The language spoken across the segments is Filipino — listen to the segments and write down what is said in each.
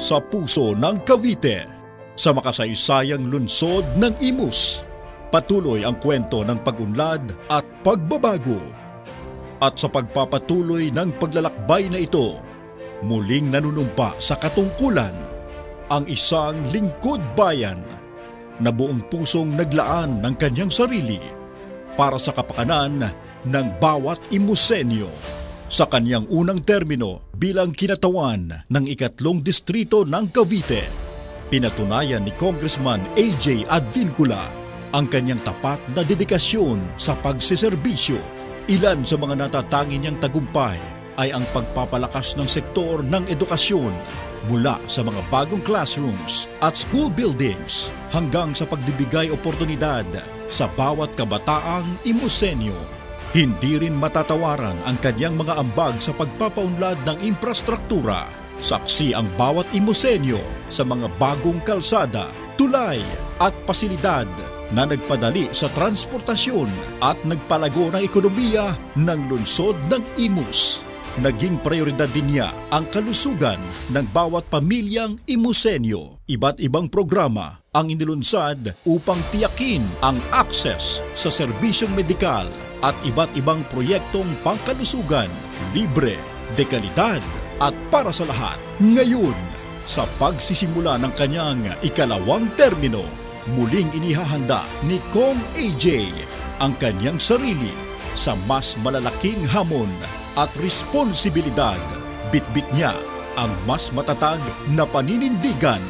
sa puso ng Cavite, sa makasaysayang lungsod ng Imus. Patuloy ang kwento ng pag-unlad at pagbabago. At sa pagpapatuloy ng paglalakbay na ito, muling nanunumpa sa katungkulan ang isang lingkod bayan na buong pusong naglaan ng kanyang sarili para sa kapakanan ng bawat Imusenyo. Sa kanyang unang termino bilang kinatawan ng ikatlong distrito ng Cavite, pinatunayan ni Congressman AJ Advincula ang kanyang tapat na dedikasyon sa pagsiserbisyo. Ilan sa mga natatangi niyang tagumpay ay ang pagpapalakas ng sektor ng edukasyon mula sa mga bagong classrooms at school buildings hanggang sa pagbibigay oportunidad sa bawat kabataang Imusenyo. Hindi rin matatawaran ang kanyang mga ambag sa pagpapaunlad ng infrastruktura. Saksi ang bawat Imusenyo sa mga bagong kalsada, tulay at pasilidad na nagpadali sa transportasyon at nagpalago ng ekonomiya ng lungsod ng Imus. Naging prioridad din niya ang kalusugan ng bawat pamilyang Imusenyo. Iba't ibang programa ang inilunsad upang tiyakin ang access sa serbisyong medikal at iba't ibang proyektong pangkalusugan, libre, de kalidad at para sa lahat. Ngayon, sa pagsisimula ng kanyang ikalawang termino, muling inihahanda ni Kong AJ ang kanyang sarili sa mas malalaking hamon at responsibilidad. Bitbit niya ang mas matatag na paninindigan,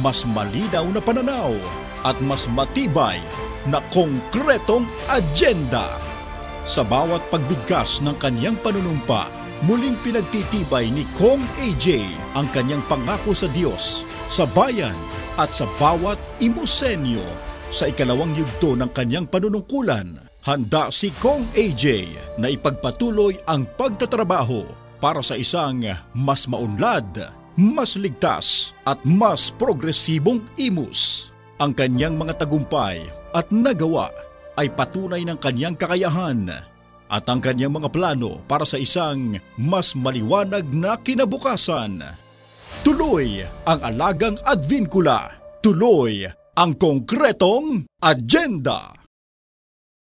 mas malinaw na pananaw at mas matibay na konkretong agenda. Sa bawat pagbigkas ng kanyang panunumpa, muling pinagtitibay ni Kong AJ ang kanyang pangako sa Diyos, sa bayan at sa bawat Imusenyo. Sa ikalawang yugto ng kanyang panunungkulan, handa si Kong AJ na ipagpatuloy ang pagtatrabaho para sa isang mas maunlad, mas ligtas at mas progresibong Imus. Ang kanyang mga tagumpay at nagawa ay patunay ng kanyang kakayahan at ang kanyang mga plano para sa isang mas maliwanag na kinabukasan. Tuloy ang alagang Advincula. Tuloy ang konkretong agenda.